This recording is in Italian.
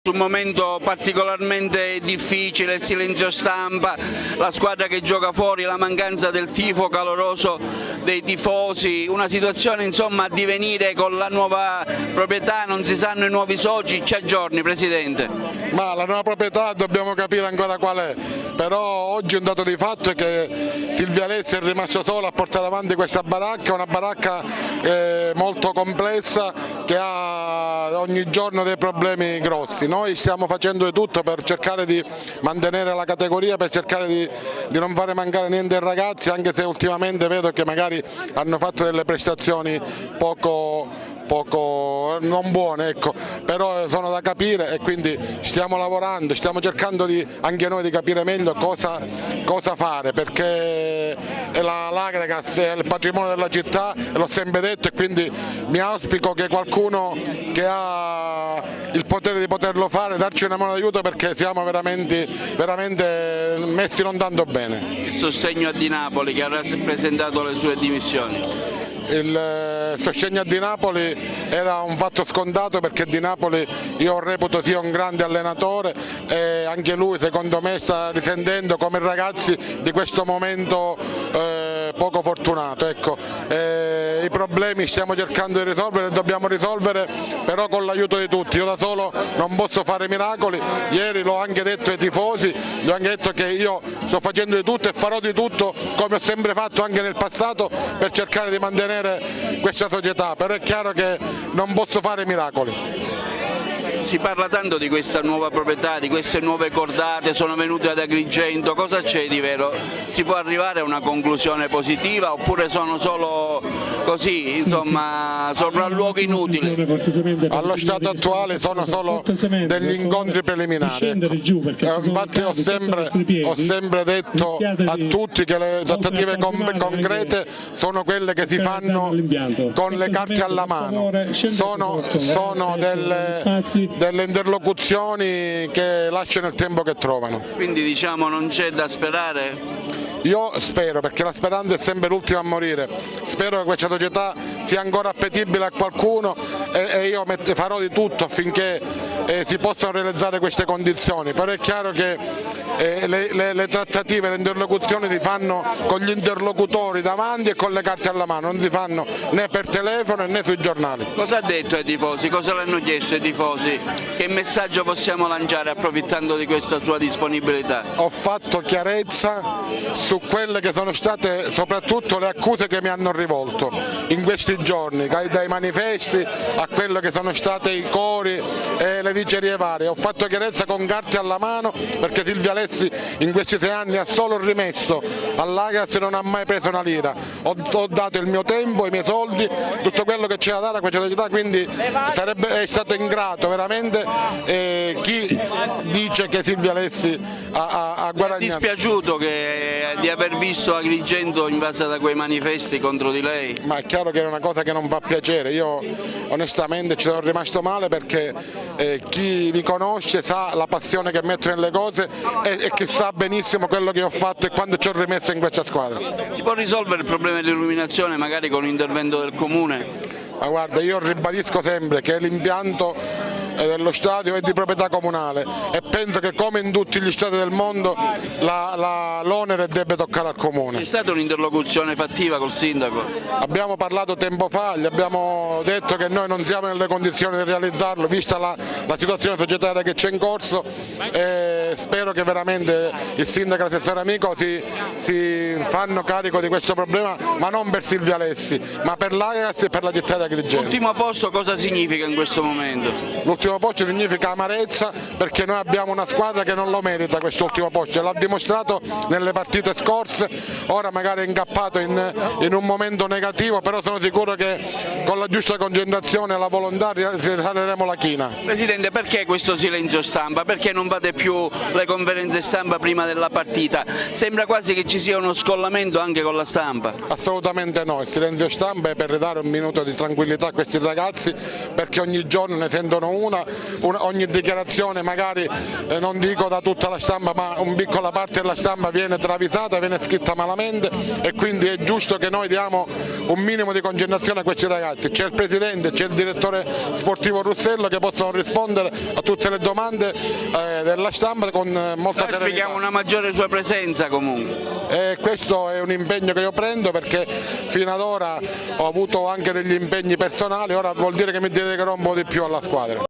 Un momento particolarmente difficile, il silenzio stampa, la squadra che gioca fuori, la mancanza del tifo caloroso dei tifosi, una situazione insomma a divenire con la nuova proprietà, non si sanno i nuovi soci, ci aggiorni Presidente? Ma la nuova proprietà dobbiamo capire ancora qual è, però oggi un dato di fatto è che Silvio Alessi è rimasto solo a portare avanti questa baracca, una baracca molto complessa che ha ogni giorno dei problemi grossi. Noi stiamo facendo di tutto per cercare di mantenere la categoria, per cercare di non fare mancare niente ai ragazzi, anche se ultimamente vedo che magari hanno fatto delle prestazioni poco non buone, ecco. Però sono da capire e quindi stiamo lavorando, stiamo cercando anche noi di capire meglio cosa fare, perché l'Agregas è il patrimonio della città, l'ho sempre detto, e quindi mi auspico che qualcuno che ha il potere di poterlo fare, darci una mano d'aiuto, perché siamo veramente messi non tanto bene. Il sostegno a Di Napoli che ha presentato le sue dimissioni. Il sostegno a Di Napoli era un fatto scontato, perché Di Napoli io reputo sia un grande allenatore e anche lui secondo me sta risentendo come i ragazzi di questo momento poco fortunato. Ecco. I problemi stiamo cercando di risolvere, dobbiamo risolvere però con l'aiuto di tutti, io da solo non posso fare miracoli, ieri l'ho anche detto ai tifosi, gli ho anche detto che io sto facendo di tutto e farò di tutto come ho sempre fatto anche nel passato per cercare di mantenere questa società, però è chiaro che non posso fare miracoli. Si parla tanto di questa nuova proprietà, di queste nuove cordate, sono venute ad Agrigento, cosa c'è di vero? Si può arrivare a una conclusione positiva oppure sono solo così, insomma, sopravluoghi inutili? Allo stato attuale sono solo degli incontri preliminari. Infatti ho sempre detto a tutti che le trattative concrete sono quelle che si fanno con le carte alla mano, sono delle interlocuzioni che lasciano il tempo che trovano. Quindi diciamo non c'è da sperare? Io spero, perché la speranza è sempre l'ultima a morire, spero che questa società sia ancora appetibile a qualcuno e io farò di tutto affinché si possano realizzare queste condizioni, però è chiaro che le trattative, le interlocuzioni si fanno con gli interlocutori davanti e con le carte alla mano, non si fanno né per telefono né sui giornali. Cosa ha detto ai tifosi? Cosa le hanno chiesto ai tifosi? Che messaggio possiamo lanciare approfittando di questa sua disponibilità? Ho fatto chiarezza su quelle che sono state soprattutto le accuse che mi hanno rivolto in questi giorni, dai manifesti a quello che sono state i cori e le dicerie varie. Ho fatto chiarezza con carte alla mano, perché Silvio Alessi in questi 6 anni ha solo rimesso all'Agregas e non ha mai preso una lira. Ho dato il mio tempo, i miei soldi, tutto quello che c'era da dare a questa società, quindi è stato ingrato veramente chi dice che Silvio Alessi ha guadagnato. Mi è dispiaciuto di aver visto Agrigento invasa da quei manifesti contro di lei? Ma è chiaro che è una cosa che non fa piacere, io onestamente ci sono rimasto male, perché chi mi conosce sa la passione che metto nelle cose e che sa benissimo quello che ho fatto e quanto ci ho rimesso in questa squadra. Si può risolvere il problema dell'illuminazione magari con l'intervento del Comune? Ma guarda, io ribadisco sempre che l'impianto dello stadio è di proprietà comunale e penso che come in tutti gli stati del mondo l'onere deve toccare al comune. C'è stata un'interlocuzione fattiva col sindaco? Abbiamo parlato tempo fa, gli abbiamo detto che noi non siamo nelle condizioni di realizzarlo vista la situazione societaria che c'è in corso, e spero che veramente il sindaco e l'assessore Amico si fanno carico di questo problema, ma non per Silvio Alessi ma per l'Agregas e per la città di Agrigento. L'ultimo posto cosa significa in questo momento? L'ultimo posto significa amarezza, perché noi abbiamo una squadra che non lo merita quest'ultimo posto, l'ha dimostrato nelle partite scorse, ora magari è incappato in un momento negativo, però sono sicuro che con la giusta concentrazione e la volontà risaleremo la china. Presidente, perché questo silenzio stampa? Perché non fate più le conferenze stampa prima della partita. Sembra quasi che ci sia uno scollamento anche con la stampa. Assolutamente no, il silenzio stampa è per ridare un minuto di tranquillità a questi ragazzi, perché ogni giorno ne sentono ogni dichiarazione magari non dico da tutta la stampa, ma una piccola parte della stampa viene travisata, viene scritta malamente, e quindi è giusto che noi diamo un minimo di concentrazione a questi ragazzi. C'è il presidente, c'è il direttore sportivo Russello che possono rispondere a tutte le domande della stampa con molta serenità. Auspichiamo una maggiore sua presenza comunque. Questo è un impegno che io prendo, perché fino ad ora ho avuto anche degli impegni personali, ora vuol dire che mi dedicherò un po' di più alla squadra.